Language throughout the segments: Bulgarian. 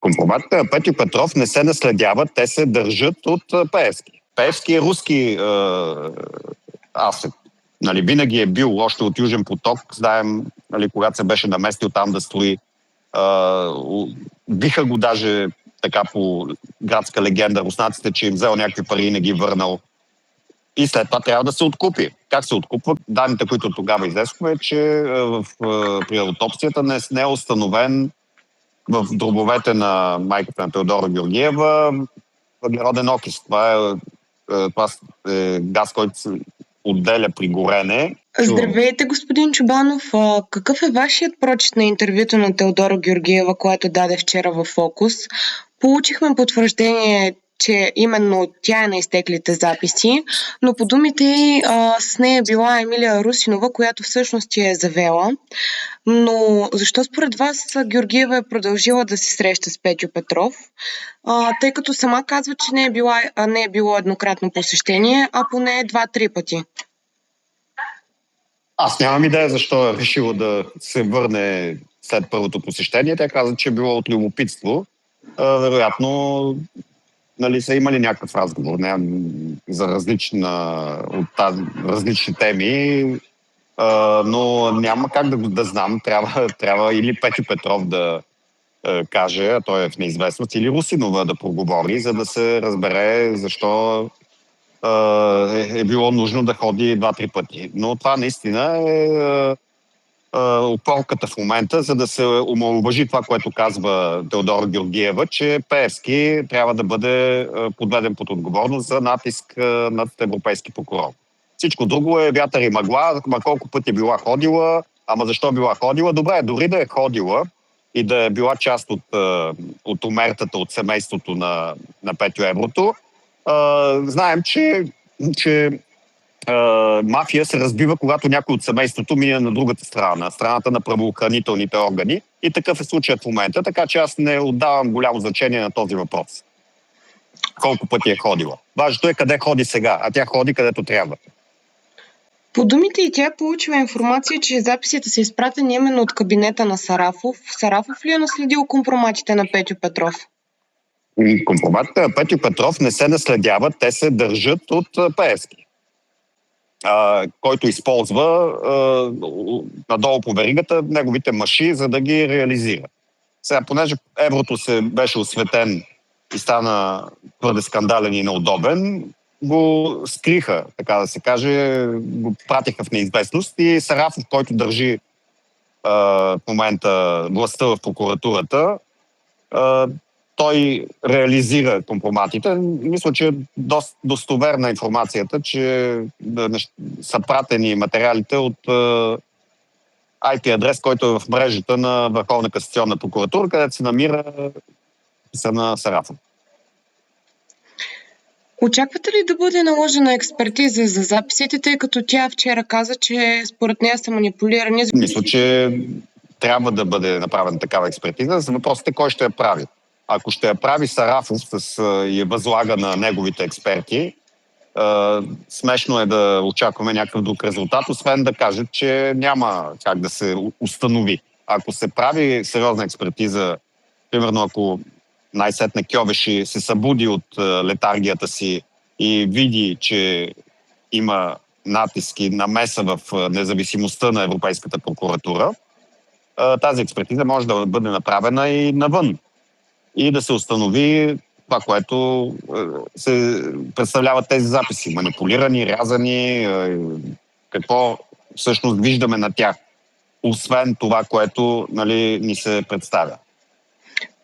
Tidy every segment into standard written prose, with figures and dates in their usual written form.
Компроматите на Петьо Петров не се наследяват, те се държат от Пеевски. Пеевски е руски асет. Нали, винаги е бил още от Южен поток, знаем, нали, когато се беше наместил там да строи. Биха го даже така по градска легенда руснаците, че им взел някакви пари и не ги върнал. И след това трябва да се откупи. Как се откупва? Данните, които тогава излезохме, е, че при аутопсията не е установен в дробовете на майката на Теодора Георгиева въглероден окис. Това е газ, който се отделя при горене. Здравейте, господин Чобанов. Какъв е вашият прочит на интервюто на Теодора Георгиева, което даде вчера във Фокус? Получихме потвърждение, че именно тя е на изтеклите записи, но по думите й с нея е била Емилия Русинова, която всъщност я е завела. Но защо според вас Георгиева е продължила да се среща с Петьо Петров, тъй като сама казва, че не е било еднократно посещение, а поне 2-3 пъти? Аз нямам идея защо е решила да се върне след първото посещение. Тя каза, че е било от любопитство. Вероятно, нали, са имали някакъв разговор за различни теми, но няма как да знам. Трябва или Петьо Петров да каже, а той е в неизвестност, или Русинова да проговори, за да се разбере защо е било нужно да ходи 2-3 пъти. Но това наистина е опорката в момента, за да се омаловажи това, което казва Теодора Георгиева, че Пеевски трябва да бъде подведен под отговорност за натиск над европейски прокурор. Всичко друго е вятър и мъгла, колко пъти е била ходила, ама защо била ходила? Добре, дори да е ходила и да е била част от омертата, от семейството на Петьо Еврото, знаем, че мафия се разбива, когато някой от семейството мине на другата страна, на страната на правоохранителните органи. И такъв е случаят в момента, така че аз не отдавам голямо значение на този въпрос. Колко пъти е ходила. Важното е къде ходи сега, а тя ходи където трябва. По думите и тя е получила информация, че записите са изпратени именно от кабинета на Сарафов. Сарафов ли е наследил компроматите на Петьо Петров? Компроматите на Петьо Петров не се наследяват, те се държат от Пеевски, който използва надолу по веригата неговите маши, за да ги реализира. Сега, понеже еврото се беше осветен и стана твърде скандален и неудобен, го скриха, така да се каже, го пратиха в неизвестност и Сарафов, който държи в момента властта в прокуратурата, той реализира компроматите. Мисля, че е доста достоверна информацията, че са пратени материалите от IP адрес, който е в мрежата на Върховна касационна прокуратура, където се намира на Сарафов. Очаквате ли да бъде наложена експертиза за записите, тъй като тя вчера каза, че според нея са манипулирани? Мисля, че трябва да бъде направена такава експертиза. За въпросът е кой ще я прави. Ако ще я прави Сарафов и възлага на неговите експерти, смешно е да очакваме някакъв друг резултат, освен да кажат, че няма как да се установи. Ако се прави сериозна експертиза, примерно ако най-сетне Кьовеши се събуди от летаргията си и види, че има натиски, намеса в независимостта на Европейската прокуратура, тази експертиза може да бъде направена и навън. И да се установи това, което се представляват тези записи. Манипулирани, рязани, какво всъщност виждаме на тях, освен това, което ни се представя.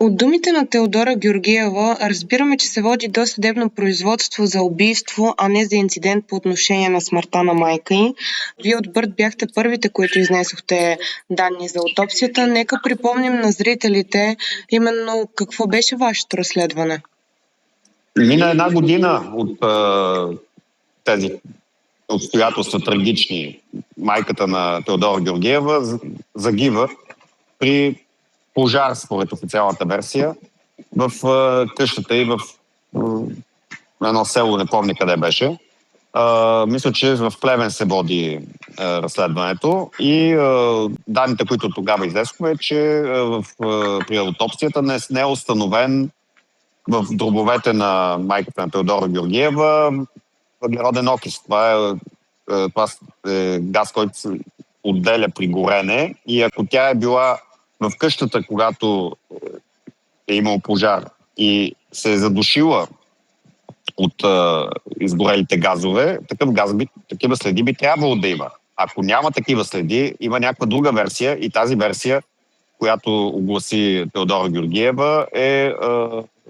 От думите на Теодора Георгиева разбираме, че се води досъдебно производство за убийство, а не за инцидент по отношение на смъртта на майка й. Вие от Бърт бяхте първите, които изнесохте данни за аутопсията. Нека припомним на зрителите именно какво беше вашето разследване. Мина 1 година от тези обстоятелства трагични. Майката на Теодора Георгиева загива при пожар, според официалната версия, в къщата и в едно село, не помня къде беше. Мисля, че в Плевен се води разследването и данните, които тогава излезохме, е, че при аутопсията не е установен в дробовете на майката на Теодора Георгиева въглероден окис. Това е газ, който се отделя при горене, и ако тя е била в къщата, когато е имал пожар и се е задушила от изгорелите газове, такива следи би трябвало да има. Ако няма такива следи, има някаква друга версия, и тази версия, която огласи Теодора Георгиева, е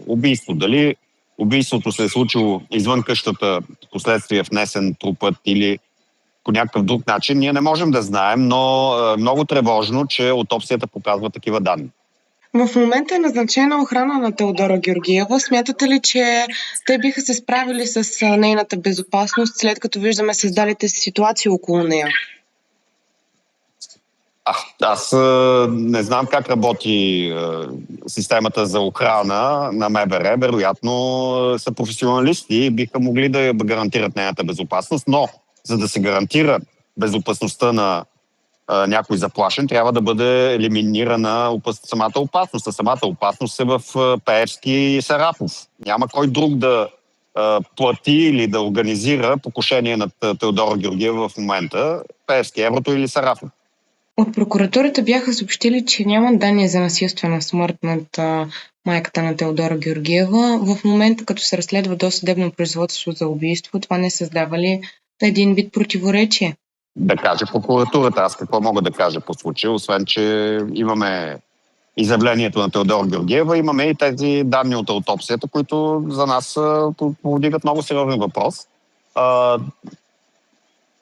убийство. Дали убийството се е случило извън къщата, последствие внесен трупът или по някакъв друг начин, ние не можем да знаем, но много тревожно, че аутопсията показва такива данни. В момента е назначена охрана на Теодора Георгиева. Смятате ли, че те биха се справили с нейната безопасност, след като виждаме създалите си ситуации около нея? Аз не знам как работи системата за охрана на МВР. Вероятно са професионалисти и биха могли да гарантират нейната безопасност, но за да се гарантира безопасността на някой заплашен, трябва да бъде елиминирана самата опасност. А самата опасност е в Пеевски и Сарафов. Няма кой друг да плати или да организира покушение над Теодора Георгиева в момента. Пеевски, Еврото или Сарафов. От прокуратурата бяха съобщили, че няма данни за насилствена смърт над майката на Теодора Георгиева. В момента, като се разследва досъдебно производство за убийство, това не създава ли един вид противоречие? Да каже прокуратурата. Аз какво мога да кажа по случая, освен че имаме изявлението на Теодора Георгиева, имаме и тези данни от аутопсията, които за нас повдигат много сериозен въпрос.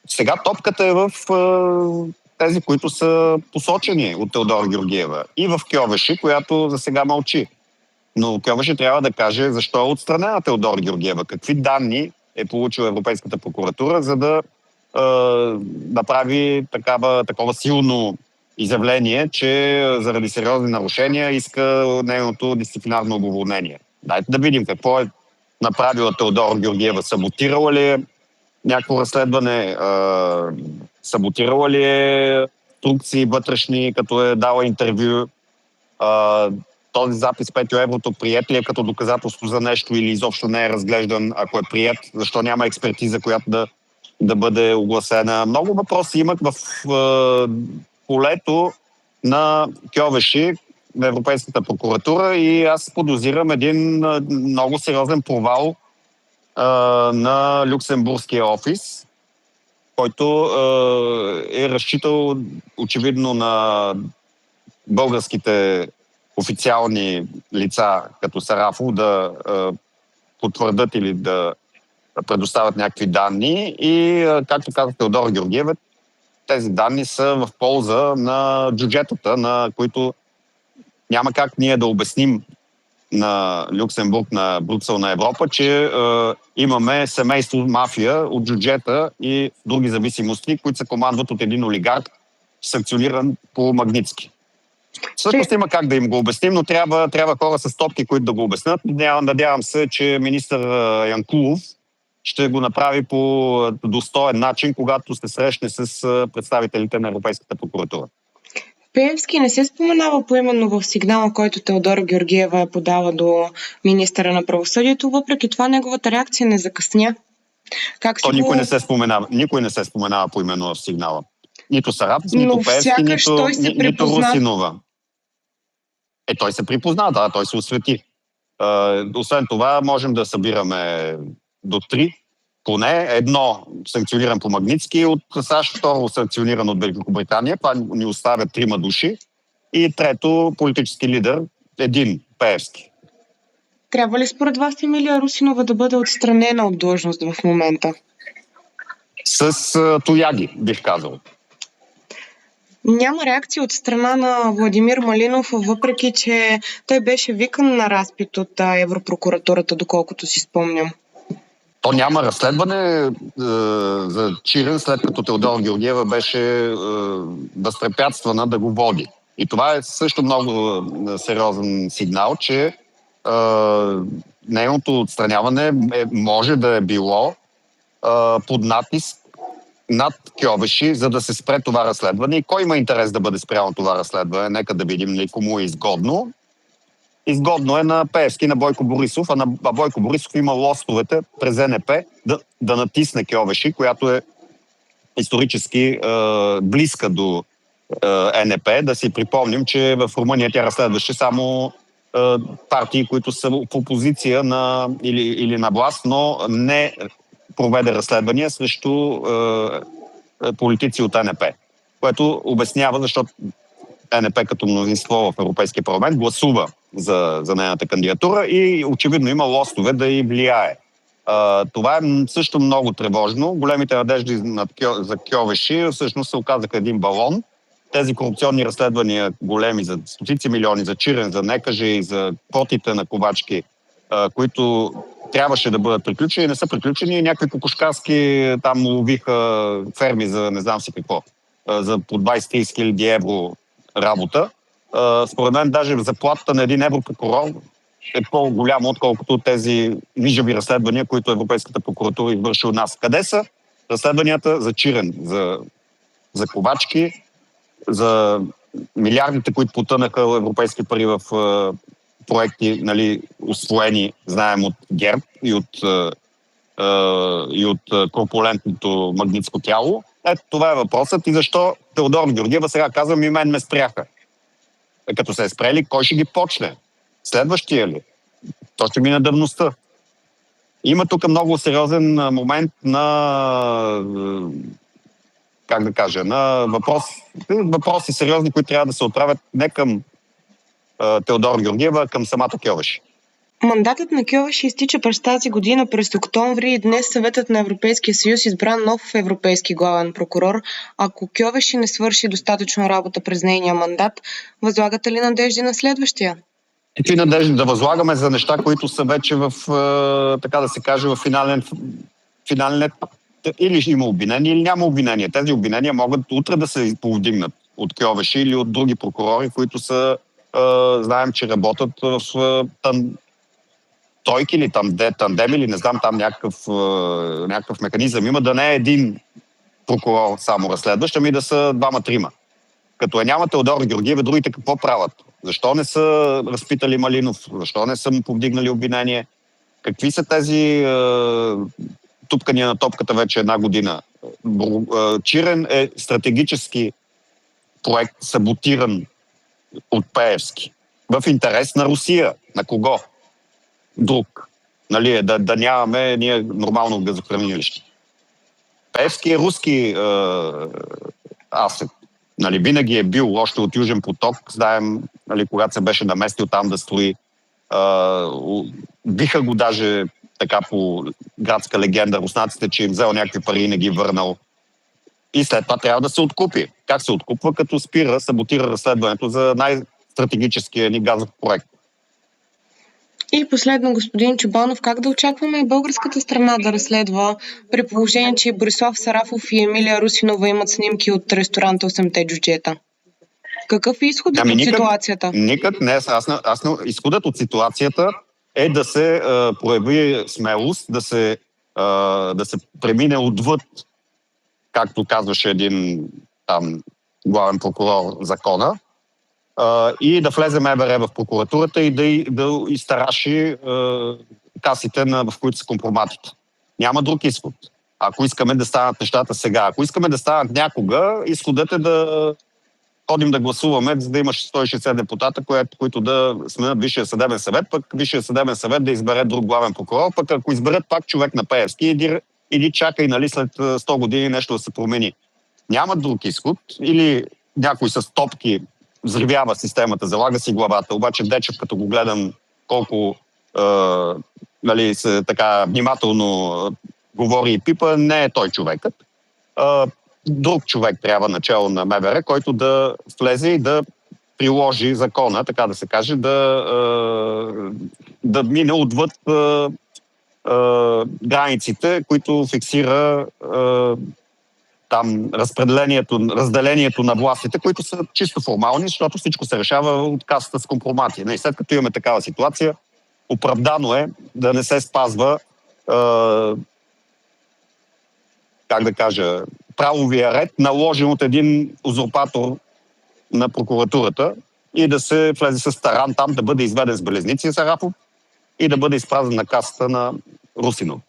Сега топката е в тези, които са посочени от Теодора Георгиева, и в Кьовеши, която за сега мълчи. Но Кьовеши трябва да каже защо е отстранена Теодора Георгиева, какви данни е получила Европейската прокуратура, за да направи такова силно изявление, че заради сериозни нарушения иска нейното дисциплинарно уволнение. Дайте да видим какво е направила Теодора Георгиева. Саботирала ли е някакво разследване, саботирала ли е инструкции вътрешни, като е дала интервю, този запис 5 еврото прият ли е като доказателство за нещо или изобщо не е разглеждан, ако е прият, защо няма експертиза, която да бъде огласена. Много въпроси имат в полето на Кьовеши, на Европейската прокуратура, и аз подозирам един много сериозен провал на Люксембургския офис, който е разчитал очевидно на българските официални лица, като Сарафов, да потвърдят или да предоставят някакви данни. И, както каза Теодора Георгиева, тези данни са в полза на джуджетата, на които няма как ние да обясним на Люксембург, на Брюксел, на Европа, че имаме семейство мафия от джуджета и други зависимости, които се командват от един олигарх, санкциониран по Магнитски. Всъщност има как да им го обясним, но трябва хора с топки, които да го обяснят. Надявам се, че министър Янкулов ще го направи по достоен начин, когато се срещне с представителите на Европейската прокуратура. Пеевски не се споменава поименно в сигнала, който Теодора Георгиева е подала до министъра на правосъдието. Въпреки това неговата реакция не закъсня. Никой не се споменава поименно в сигнала. Нито Сарафов, нито Пеевски, нито Русинова. Той се припозна, да, той се освети. Освен това, можем да събираме до 3, поне едно санкциониран по Магнитски от САЩ, второ санкциониран от Великобритания, това ни оставя 3 души, и трето политически лидер, един Пеевски. Трябва ли според вас Емилия Русинова да бъде отстранена от длъжност в момента? С тояги, бих казал. Няма реакция от страна на Владимир Малинов, въпреки че той беше викан на разпит от Европрокуратурата, доколкото си спомням. То няма разследване за Чирен, след като Теодора Георгиева беше възпрепятствана да го води. И това е също много сериозен сигнал, че нейното отстраняване може да е било под натиск над Кьовеши, за да се спре това разследване. И кой има интерес да бъде спрямо това разследване? Нека да видим ли кому е изгодно. Изгодно е на Пеевски, на Бойко Борисов, а Бойко Борисов има лостовете през НП да натисне Кьовеши, която е исторически близка до НП. Да си припомним, че в Румъния тя разследваше само партии, които са в опозиция или на власт, но не проведе разследвания срещу политици от НП, което обяснява защо НП като мнозинство в Европейския парламент гласува за нейната кандидатура и очевидно има лостове да й влияе. Това е също много тревожно. Големите надежди за Кьовеши всъщност се оказаха един балон. Тези корупционни разследвания големи за стотици милиони, за Чирен, за Некаже и за квотите на Ковачки, които трябваше да бъдат приключени, не са приключени. Някакви кокошкарски там ловиха ферми за не знам си какво, за по 20-30 хиляди евро работа. Според мен даже заплатата на един европрокурор е по-голяма, отколкото тези нижави разследвания, които Европейската прокуратура извърши от нас. Къде са разследванията за Чирен, за Ковачки, за милиардите, които потънаха европейски пари в проекти, нали, усвоени, знаем, от ГЕРБ и от корпулентното магнитско тяло? Ето това е въпросът. И защо Теодора Георгиева сега казвам и мен ме спряха? Като се е спрели, кой ще ги почне? Следващия ли? То ще мине давността. Има тук много сериозен момент на как да кажа, на въпроси сериозни, които трябва да се отправят не към Теодора Георгиева, а към самата Кьовеши. Мандатът на Кьовеши изтича през тази година, през октомври, и днес Съветът на Европейския съюз избра нов европейски главен прокурор. Ако Кьовеши не свърши достатъчно работа през нейния мандат, възлагате ли надежди на следващия? Какви надежди да възлагаме за неща, които са вече в, така да се каже, в финален етап? Или има обвинение, или няма обвинение. Тези обвинения могат утре да се повдигнат от Кьовеши или от други прокурори, които са, знаем, че работят в тройки или тандем или не знам, там някакъв механизъм има, да не е един прокурор само разследващ, ами да са двама-трима. Като няма Теодора Георгиева, другите какво правят? Защо не са разпитали Малинов? Защо не са му повдигнали обвинение? Какви са тези тупкания на топката вече една година? Чирен е стратегически проект, саботиран от Пеевски. В интерес на Русия. На кого? Друг. Нали, да нямаме ние нормално газохранилище. Пеевски е руски асет. Нали, винаги е бил още от Южен поток. Знаем, нали, когато се беше наместил там да строи. Биха го даже така по градска легенда руснаците, че им взел някакви пари и не ги върнал. И след това трябва да се откупи. Как се откупва? Като саботира разследването за най-стратегическия ни газов проект. И последно, господин Чобанов, как да очакваме българската страна да разследва, при положение, че Борислав Сарафов и Емилия Русинова имат снимки от ресторанта 8-те джуджета? Какъв е изходът от ситуацията? Никак не. Изходът от ситуацията е да се прояви смелост, да се премине отвъд, както казваше един там главен прокурор, закона, и да влезе МВР в прокуратурата и да изтараши касите, в които са компроматите. Няма друг изход. Ако искаме да станат нещата сега. Ако искаме да станат някога, изходът е да ходим да гласуваме, за да имаш 160 депутата, които да сменят Висшия съдебен съвет, пък Висшия съдебен съвет да избере друг главен прокурор, пък ако изберат пак човек на Пеевски, иди чакай, нали, след 100 години нещо да се промени. Няма друг изход. Или някой с топки взривява системата, залага си главата, обаче Дечев, като го гледам колко нали, така внимателно говори и пипа, не е той човекът. Друг човек трябва начало на МВР, който да влезе и да приложи закона, така да се каже, да мине отвъд границите, които фиксира там разделението на властите, които са чисто формални, защото всичко се решава от касата с компромати. И след като имаме такава ситуация, оправдано е да не се спазва как да кажа, правовия ред, наложен от един узурпатор на прокуратурата и да се влезе с таран там, да бъде изведен с белезници Сарафов и да бъде изпразнен на касата на Русинов.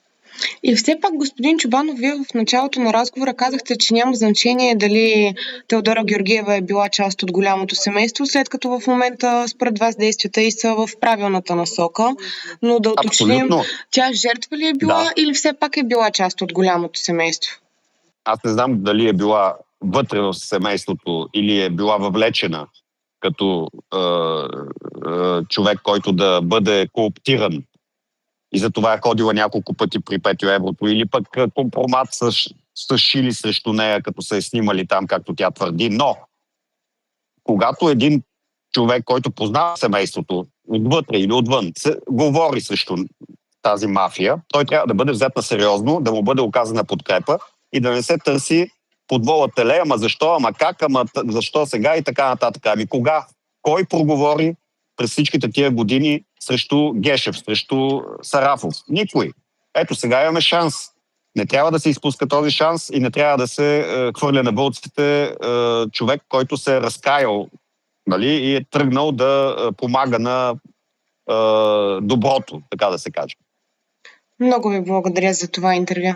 И все пак, господин Чобанов, вие в началото на разговора казахте, че няма значение дали Теодора Георгиева е била част от голямото семейство, след като в момента според вас действията и са в правилната насока. Но да уточним, Абсолютно. тя жертва ли е била или все пак е била част от голямото семейство? Аз не знам дали е била вътре в семейството или е била въвлечена като човек, който да бъде кооптиран и за това е ходила няколко пъти при Петю Еврото, или пък компромат са шили срещу нея, като са е снимали там, както тя твърди. Но, когато един човек, който познава семейството отвътре или отвън, се говори срещу тази мафия, той трябва да бъде взет на сериозно, да му бъде оказана подкрепа и да не се търси подвола теле, ама защо, ама как, ама защо сега и така нататък. Ами кога? Кой проговори през всичките тия години срещу Гешев, срещу Сарафов? Никой. Ето сега имаме шанс. Не трябва да се изпуска този шанс и не трябва да се хвърля на вълците човек, който се е разкаял, нали, и е тръгнал да помага на доброто, така да се каже. Много ви благодаря за това интервю.